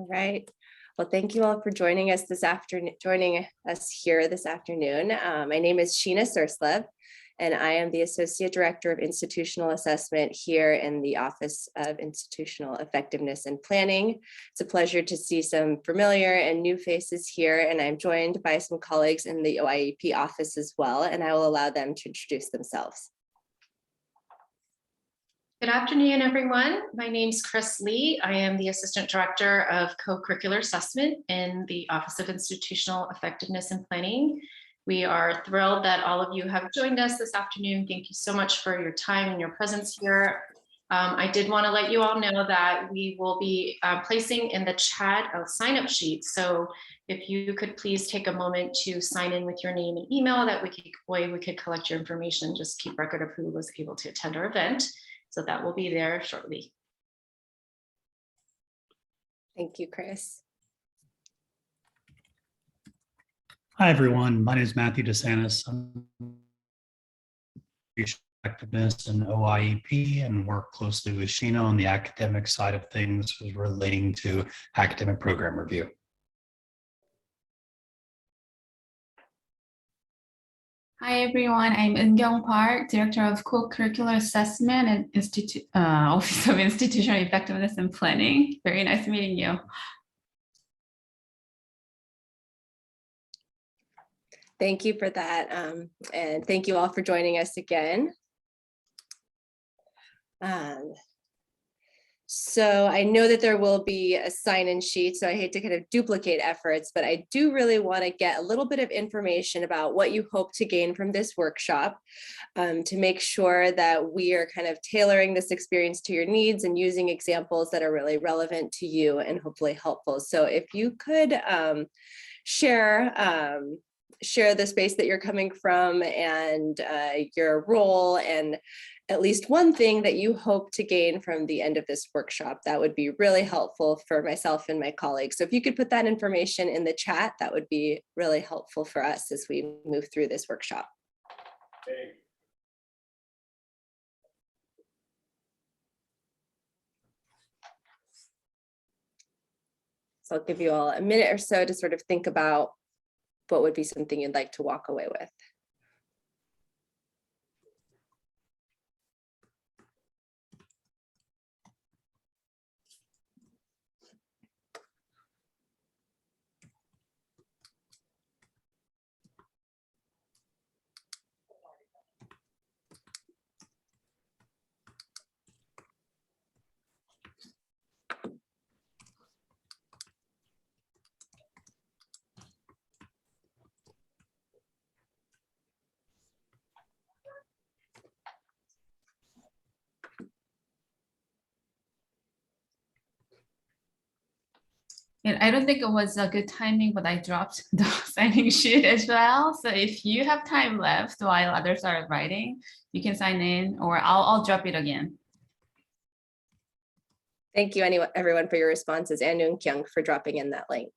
All right. Well, thank you all for joining us this afternoon. My name is Sheena Surslev, and I am the Associate Director of Institutional Assessment here in the Office of Institutional Effectiveness and Planning. It's a pleasure to see some familiar and new faces here, and I'm joined by some colleagues in the OIEP office as well, and I will allow them to introduce themselves. Good afternoon, everyone. My name is Chris Lee. I am the Assistant Director of Co-Curricular Assessment in the Office of Institutional Effectiveness and Planning. We are thrilled that all of you have joined us this afternoon. Thank you so much for your time and your presence here. I did want to let you all know that we will be placing in the chat a sign-up sheet. So if you could please take a moment to sign in with your name and email, that we could collect your information, just keep record of who was able to attend our event. So that will be there shortly. Thank you, Chris. Hi, everyone. My name is Matthew DeSantis. I'm effectiveness in OIEP and work closely with Sheena on the academic side of things relating to academic program review. Hi everyone, I'm Eun-Kyung Park, Director of Co-Curricular Assessment and Office of Institutional Effectiveness and Planning. Very nice meeting you. Thank you for that, and thank you all for joining us again. So I know that there will be a sign-in sheet, so I hate to kind of duplicate efforts, but I do really want to get a little bit of information about what you hope to gain from this workshop, to make sure that we are kind of tailoring this experience to your needs and using examples that are really relevant to you and hopefully helpful. So if you could share the space that you're coming from and your role, and at least one thing that you hope to gain from the end of this workshop, that would be really helpful for myself and my colleagues. So if you could put that information in the chat, that would be really helpful for us as we move through this workshop. Okay. So I'll give you all a minute or so to sort of think about what would be something you'd like to walk away with. And I don't think it was a good timing, but I dropped the signing sheet as well. So if you have time left while others are writing, you can sign in, or I'll drop it again. Thank you everyone for your responses, and Eun-Kyung for dropping in that link.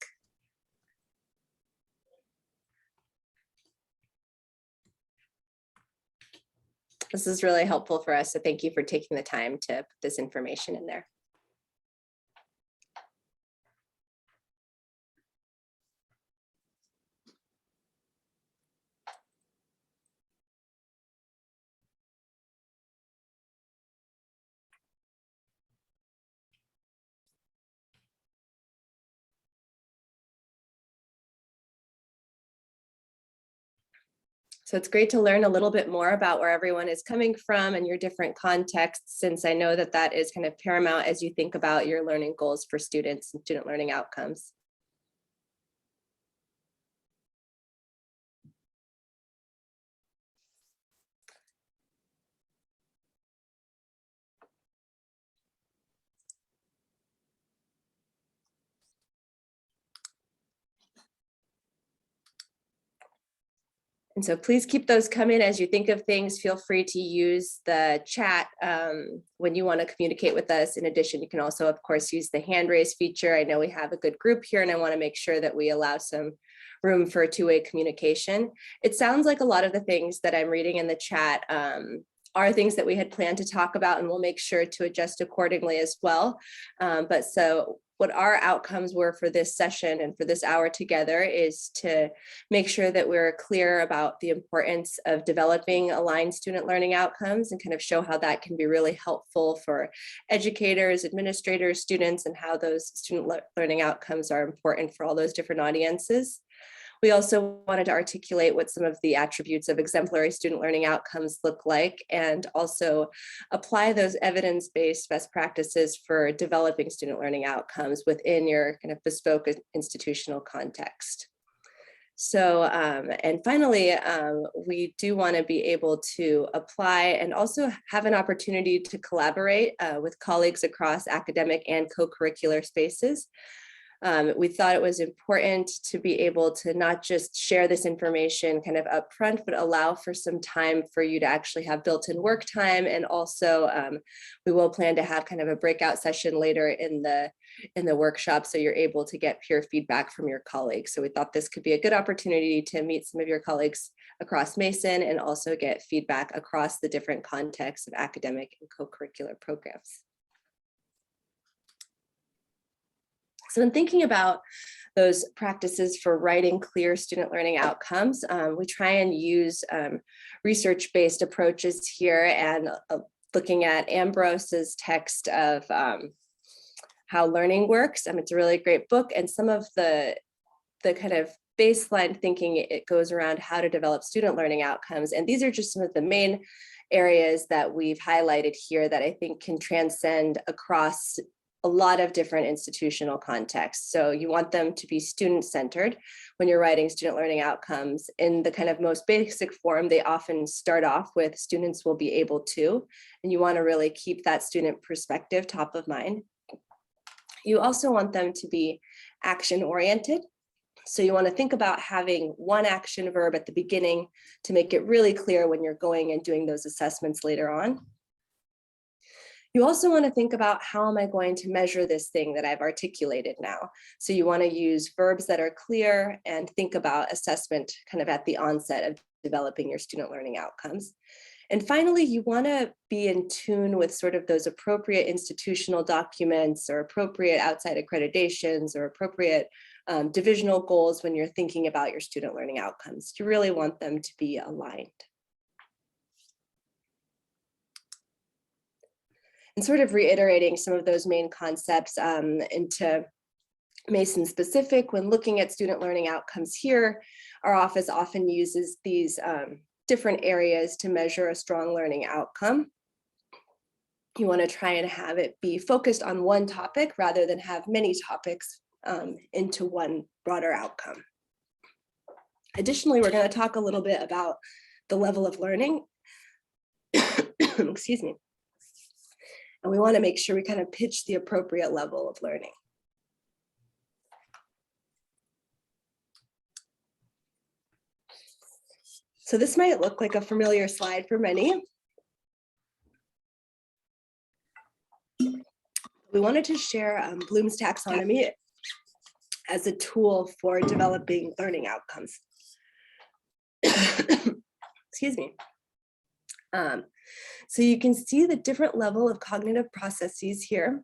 This is really helpful for us, so thank you for taking the time to put this information in there. So it's great to learn a little bit more about where everyone is coming from and your different contexts, since I know that that is kind of paramount as you think about your learning goals for students and student learning outcomes. And so please keep those coming as you think of things. Feel free to use the chat when you want to communicate with us. In addition, you can also, of course, use the hand raise feature. I know we have a good group here, and I want to make sure that we allow some room for two-way communication. It sounds like a lot of the things that I'm reading in the chat are things that we had planned to talk about, and we'll make sure to adjust accordingly as well. But so what our outcomes were for this session and for this hour together is to make sure that we're clear about the importance of developing aligned student learning outcomes and kind of show how that can be really helpful for educators, administrators, students, and how those student learning outcomes are important for all those different audiences. We also wanted to articulate what some of the attributes of exemplary student learning outcomes look like, and also apply those evidence-based best practices for developing student learning outcomes within your kind of bespoke institutional context. So, and finally, we do want to be able to apply and also have an opportunity to collaborate with colleagues across academic and co-curricular spaces. We thought it was important to be able to not just share this information kind of upfront, but allow for some time for you to actually have built-in work time. And also we will plan to have kind of a breakout session later in the workshop, so you're able to get peer feedback from your colleagues. So we thought this could be a good opportunity to meet some of your colleagues across Mason and also get feedback across the different contexts of academic and co-curricular programs. So in thinking about those practices for writing clear student learning outcomes, we try and use research-based approaches here, and looking at Ambrose's text of How Learning Works. It's a really great book, and some of the kind of baseline thinking, it goes around how to develop student learning outcomes. And these are just some of the main areas that we've highlighted here that I think can transcend across a lot of different institutional contexts. So you want them to be student-centered when you're writing student learning outcomes. In the kind of most basic form, they often start off with students will be able to, and you want to really keep that student perspective top of mind. You also want them to be action-oriented. So you want to think about having one action verb at the beginning to make it really clear when you're going and doing those assessments later on. You also want to think about, how am I going to measure this thing that I've articulated now? So you want to use verbs that are clear and think about assessment kind of at the onset of developing your student learning outcomes. And finally, you want to be in tune with sort of those appropriate institutional documents or appropriate outside accreditations or appropriate divisional goals when you're thinking about your student learning outcomes. You really want them to be aligned. And sort of reiterating some of those main concepts into Mason specific, when looking at student learning outcomes here, our office often uses these different areas to measure a strong learning outcome. You want to try and have it be focused on one topic rather than have many topics into one broader outcome. Additionally, we're going to talk a little bit about the level of learning. Excuse me. And we want to make sure we kind of pitch the appropriate level of learning. So this might look like a familiar slide for many. We wanted to share Bloom's taxonomy as a tool for developing learning outcomes. Excuse me. So you can see the different level of cognitive processes here.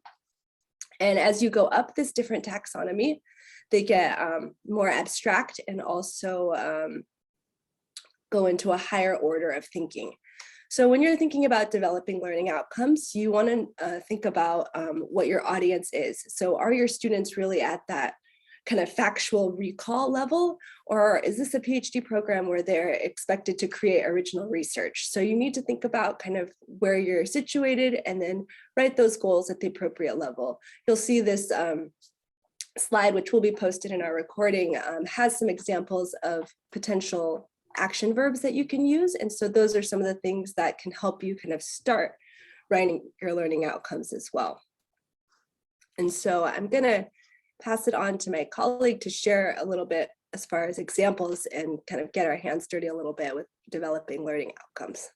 And as you go up this different taxonomy, they get more abstract and also go into a higher order of thinking. So when you're thinking about developing learning outcomes, you want to think about what your audience is. So are your students really at that kind of factual recall level, or is this a PhD program where they're expected to create original research? So you need to think about kind of where you're situated and then write those goals at the appropriate level. You'll see this slide, which will be posted in our recording, has some examples of potential action verbs that you can use. And so those are some of the things that can help you kind of start writing your learning outcomes as well. And so I'm going to pass it on to my colleague to share a little bit as far as examples and kind of get our hands dirty a little bit with developing learning outcomes.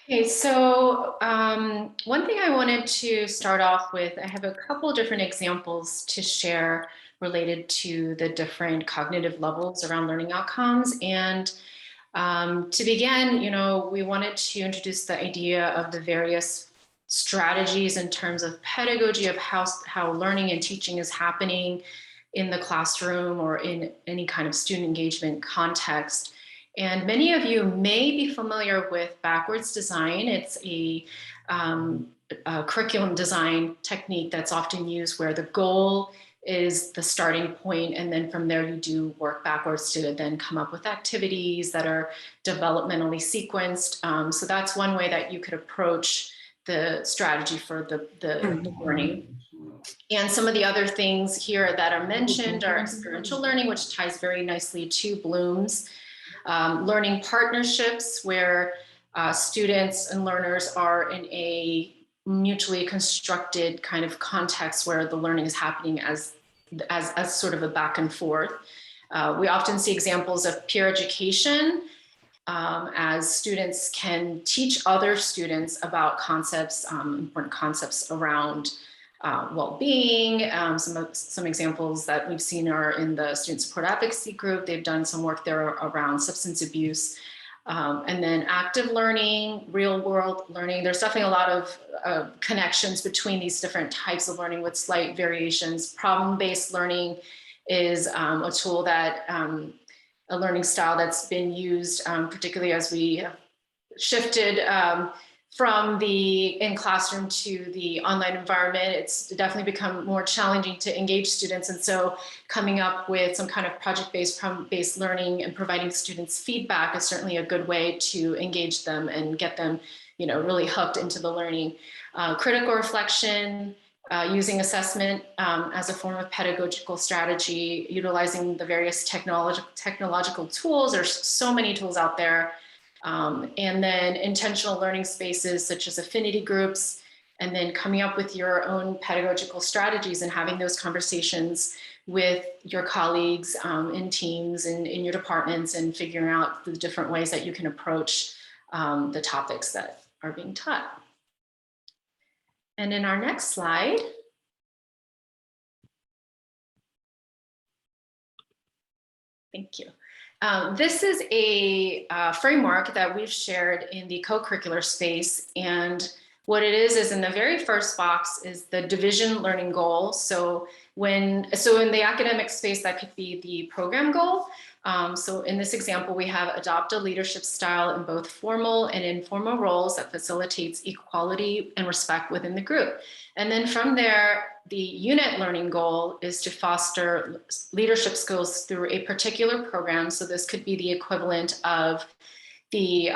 Okay, so one thing I wanted to start off with, I have a couple different examples to share related to the different cognitive levels around learning outcomes. And to begin, we wanted to introduce the idea of the various strategies in terms of pedagogy of how learning and teaching is happening in the classroom or in any kind of student engagement context. And many of you may be familiar with backwards design. It's a curriculum design technique that's often used where the goal is the starting point, and then from there you do work backwards to then come up with activities that are developmentally sequenced. So that's one way that you could approach the strategy for the learning. And some of the other things here that are mentioned are experiential learning, which ties very nicely to Bloom's. Learning partnerships, where students and learners are in a mutually constructed kind of context where the learning is happening as sort of a back and forth. We often see examples of peer education, as students can teach other students about concepts, important concepts around well-being. Some examples that we've seen are in the Student Support Advocacy Group. They've done some work there around substance abuse. And then active learning, real world learning. There's definitely a lot of connections between these different types of learning with slight variations. Problem-based learning is a tool that, a learning style that's been used, particularly as we have shifted from the in-classroom to the online environment. It's definitely become more challenging to engage students. And so coming up with some kind of project-based, problem-based learning and providing students feedback is certainly a good way to engage them and get them, really hooked into the learning. Critical reflection, using assessment as a form of pedagogical strategy, utilizing the various technological tools. There's so many tools out there. And then intentional learning spaces such as affinity groups, and then coming up with your own pedagogical strategies and having those conversations with your colleagues in teams and in your departments, and figuring out the different ways that you can approach the topics that are being taught. And in our next slide, thank you. This is a framework that we've shared in the co-curricular space. And what it is in the very first box is the division learning goal. So in the academic space, that could be the program goal. So in this example, we have adopt a leadership style in both formal and informal roles that facilitates equality and respect within the group. And then from there, the unit learning goal is to foster leadership skills through a particular program. So this could be the equivalent of the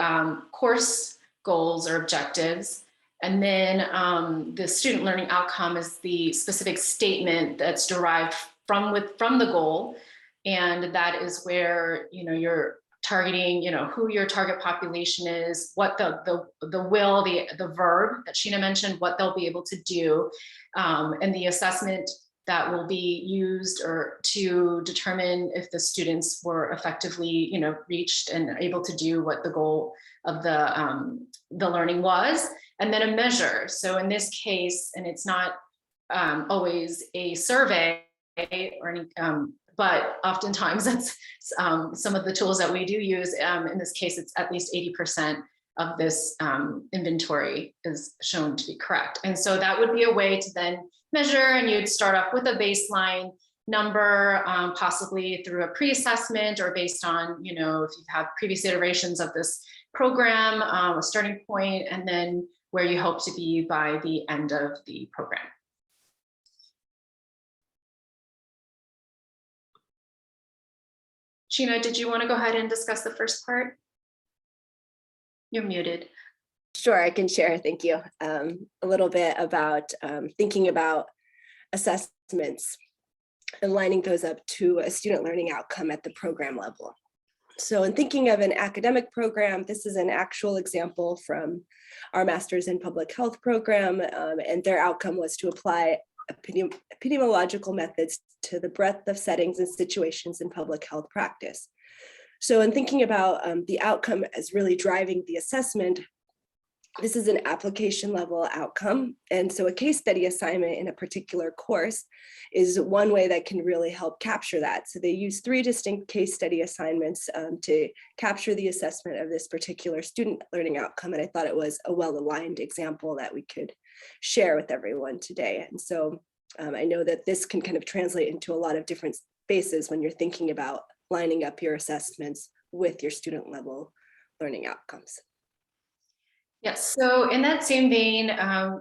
course goals or objectives. And then the student learning outcome is the specific statement that's derived from the goal. And that is where, you're targeting, who your target population is, what the verb that Sheena mentioned, what they'll be able to do, and the assessment that will be used or to determine if the students were effectively, reached and able to do what the goal of the learning was, and then a measure. So in this case, and it's not always a survey or any, but oftentimes that's some of the tools that we do use. In this case, it's at least 80% of this inventory is shown to be correct. And so that would be a way to then measure, and you'd start off with a baseline number, possibly through a pre-assessment or based on, if you've had previous iterations of this program, a starting point, and then where you hope to be by the end of the program. Sheena, did you want to go ahead and discuss the first part? You're muted. Sure, I can share. Thank you. A little bit about thinking about assessments and lining those up to a student learning outcome at the program level. So in thinking of an academic program, this is an actual example from our Master's in Public Health program, and their outcome was to apply epidemiological methods to the breadth of settings and situations in public health practice. So in thinking about the outcome as really driving the assessment, this is an application level outcome. And so a case study assignment in a particular course is one way that can really help capture that. So they use 3 distinct case study assignments to capture the assessment of this particular student learning outcome. And I thought it was a well-aligned example that we could share with everyone today. And so I know that this can kind of translate into a lot of different spaces when you're thinking about lining up your assessments with your student level learning outcomes. Yes, so in that same vein,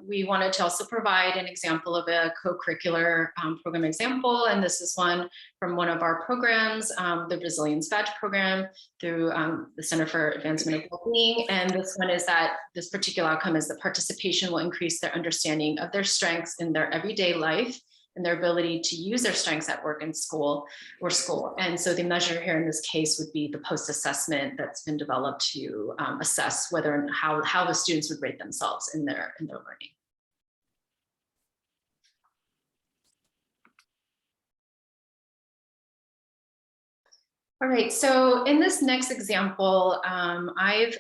we wanted to also provide an example of a co-curricular program example. And this is one from one of our programs, the Resilience Badge program through the Center for Advancement of Wellbeing. And this one is that this particular outcome is that participation will increase their understanding of their strengths in their everyday life and their ability to use their strengths at work and school. And so the measure here in this case would be the post-assessment that's been developed to assess whether and how the students would rate themselves in their learning. All right, so in this next example, I've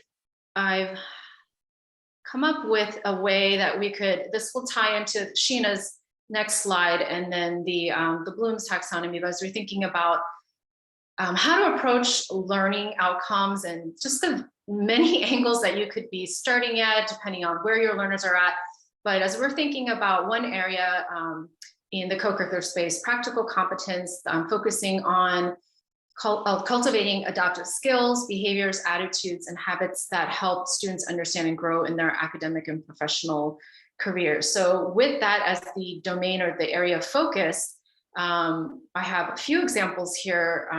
come up with a way that we could, this will tie into Sheena's next slide, and then the Bloom's taxonomy. But as we're thinking about how to approach learning outcomes and just the many angles that you could be starting at, depending on where your learners are at. But as we're thinking about one area in the co-curricular space, practical competence, focusing on cultivating adaptive skills, behaviors, attitudes, and habits that help students understand and grow in their academic and professional careers. So with that as the domain or the area of focus, I have a few examples here.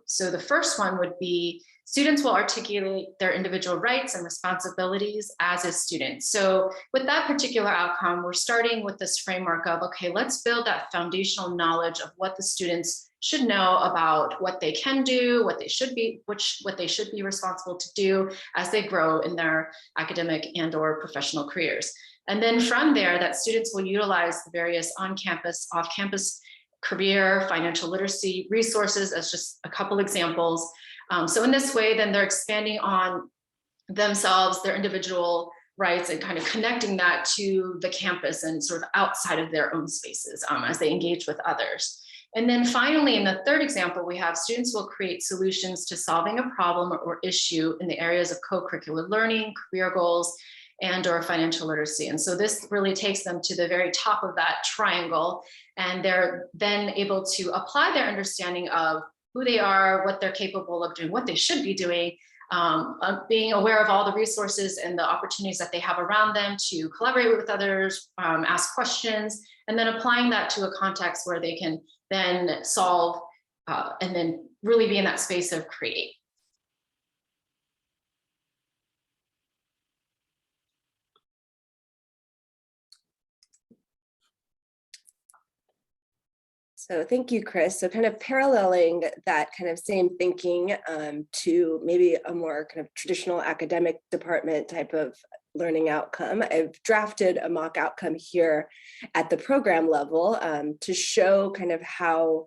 So the first one would be students will articulate their individual rights and responsibilities as a student. So with that particular outcome, we're starting with this framework of, okay, let's build that foundational knowledge of what the students should know about what they can do, what they should be responsible to do as they grow in their academic and/or professional careers. And then from there, that students will utilize the various on-campus, off-campus career, financial literacy resources as just a couple examples. So in this way, then they're expanding on themselves, their individual rights, and kind of connecting that to the campus and sort of outside of their own spaces as they engage with others. And then finally, in the third example, we have students will create solutions to solving a problem or issue in the areas of co-curricular learning, career goals, and/or financial literacy. And so this really takes them to the very top of that triangle, and they're then able to apply their understanding of who they are, what they're capable of doing, what they should be doing, being aware of all the resources and the opportunities that they have around them to collaborate with others, ask questions, and then applying that to a context where they can then solve and then really be in that space of create. So thank you, Chris. So kind of paralleling that kind of same thinking to maybe a more kind of traditional academic department type of learning outcome, I've drafted a mock outcome here at the program level to show kind of how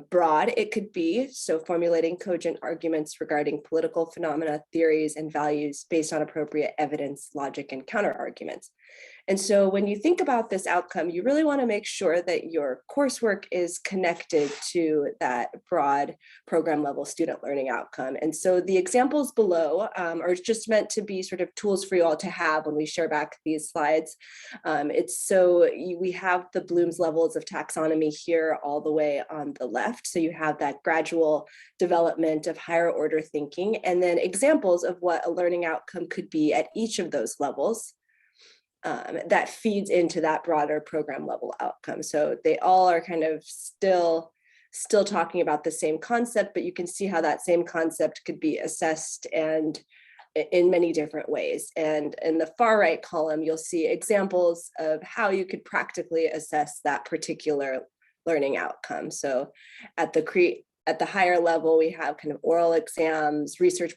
broad it could be. So formulating cogent arguments regarding political phenomena, theories, and values based on appropriate evidence, logic, and counter arguments. And so when you think about this outcome, you really want to make sure that your coursework is connected to that broad program level student learning outcome. And so the examples below are just meant to be sort of tools for you all to have when we share back these slides. We have the Bloom's levels of taxonomy here all the way on the left. So you have that gradual development of higher order thinking, and then examples of what a learning outcome could be at each of those levels. That feeds into that broader program level outcome. So they all are kind of still talking about the same concept, but you can see how that same concept could be assessed and in many different ways. And in the far right column, you'll see examples of how you could practically assess that particular learning outcome. So at the higher level, we have kind of oral exams, research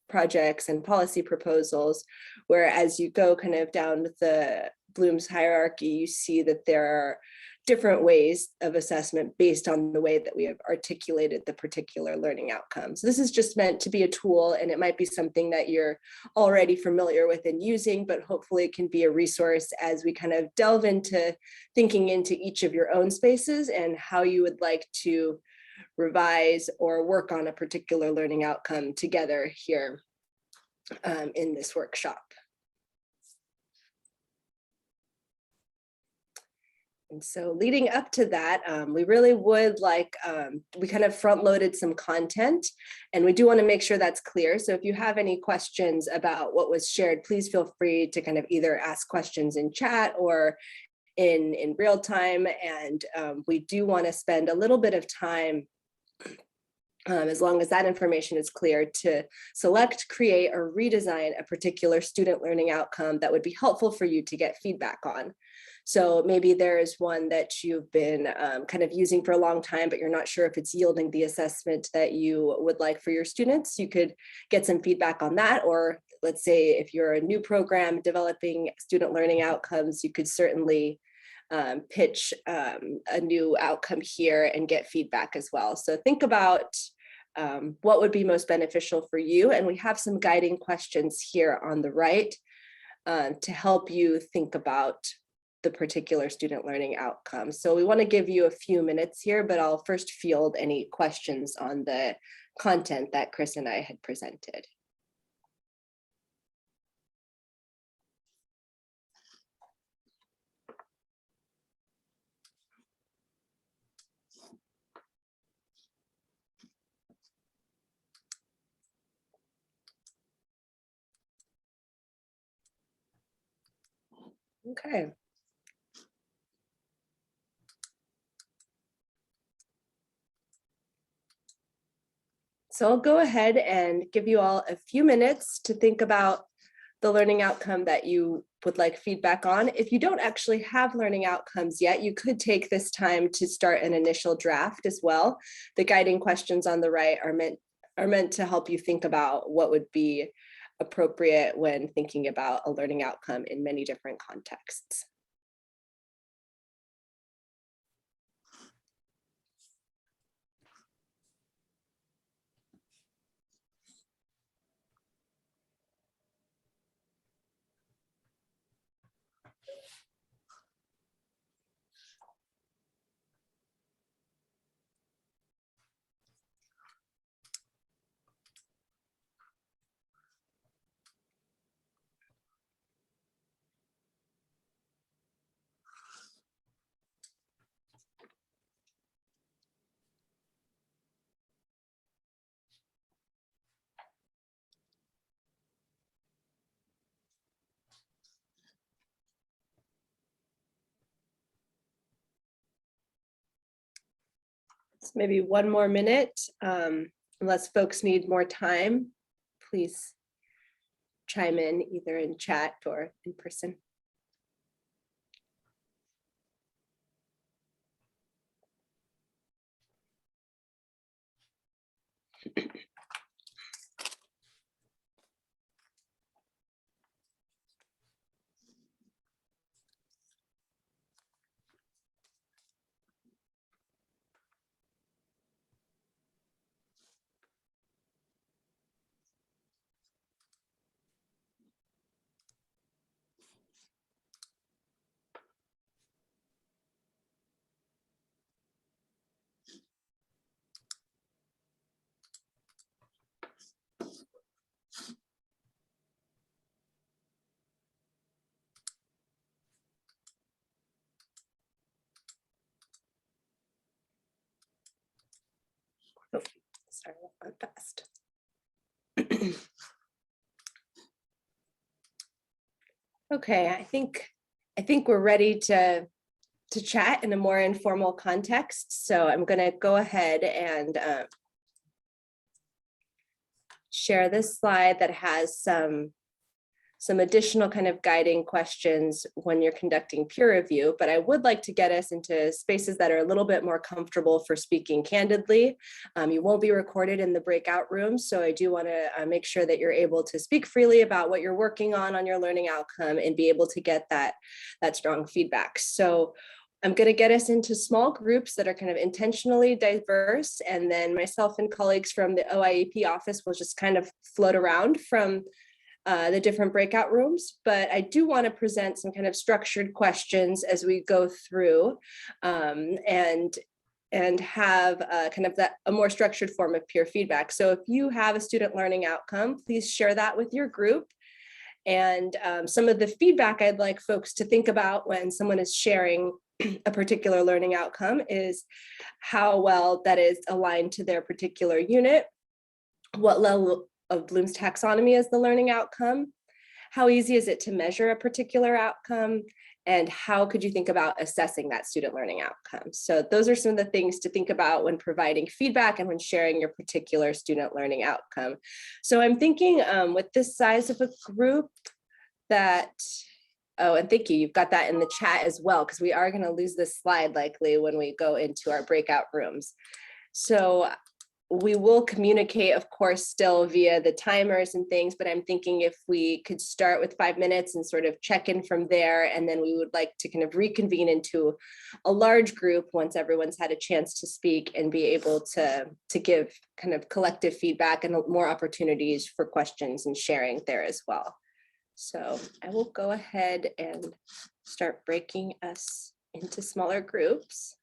projects, and policy proposals, where as you go kind of down the Bloom's hierarchy, you see that there are different ways of assessment based on the way that we have articulated the particular learning outcomes. This is just meant to be a tool, and it might be something that you're already familiar with and using, but hopefully it can be a resource as we kind of delve into thinking into each of your own spaces and how you would like to revise or work on a particular learning outcome together here in this workshop. And so leading up to that, we really would like, we kind of front loaded some content, and we do want to make sure that's clear. So if you have any questions about what was shared, please feel free to kind of either ask questions in chat or in real time. And we do want to spend a little bit of time, as long as that information is clear, to select, create, or redesign a particular student learning outcome that would be helpful for you to get feedback on. So maybe there is one that you've been kind of using for a long time, but you're not sure if it's yielding the assessment that you would like for your students. You could get some feedback on that. Or let's say if you're a new program developing student learning outcomes, you could certainly pitch a new outcome here and get feedback as well. So think about what would be most beneficial for you. And we have some guiding questions here on the right to help you think about the particular student learning outcome. So we want to give you a few minutes here, but I'll first field any questions on the content that Chris and I had presented. Okay. So I'll go ahead and give you all a few minutes to think about the learning outcome that you would like feedback on. If you don't actually have learning outcomes yet, you could take this time to start an initial draft as well. The guiding questions on the right are meant to help you think about what would be appropriate when thinking about a learning outcome in many different contexts. So maybe one more minute, unless folks need more time, please chime in either in chat or in person. Oh, sorry, I went fast. Okay, I think we're ready to chat in a more informal context. So I'm going to go ahead and share this slide that has some additional kind of guiding questions when you're conducting peer review, but I would like to get us into spaces that are a little bit more comfortable for speaking candidly. You won't be recorded in the breakout room, so I do want to make sure that you're able to speak freely about what you're working on your learning outcome and be able to get that strong feedback. So I'm going to get us into small groups that are kind of intentionally diverse. And then myself and colleagues from the OIEP office will just kind of float around from the different breakout rooms. But I do want to present some kind of structured questions as we go through and have kind of a more structured form of peer feedback. So if you have a student learning outcome, please share that with your group. And some of the feedback I'd like folks to think about when someone is sharing a particular learning outcome is how well that is aligned to their particular unit, what level of Bloom's taxonomy is the learning outcome, how easy is it to measure a particular outcome, and how could you think about assessing that student learning outcome. So those are some of the things to think about when providing feedback and when sharing your particular student learning outcome. So I'm thinking with this size of a group that, oh, and thank you, you've got that in the chat as well, because we are going to lose this slide likely when we go into our breakout rooms. So we will communicate, of course, still via the timers and things, but I'm thinking if we could start with 5 minutes and sort of check in from there, and then we would like to kind of reconvene into a large group once everyone's had a chance to speak and be able to give kind of collective feedback and more opportunities for questions and sharing there as well. So I will go ahead and start breaking us into smaller groups.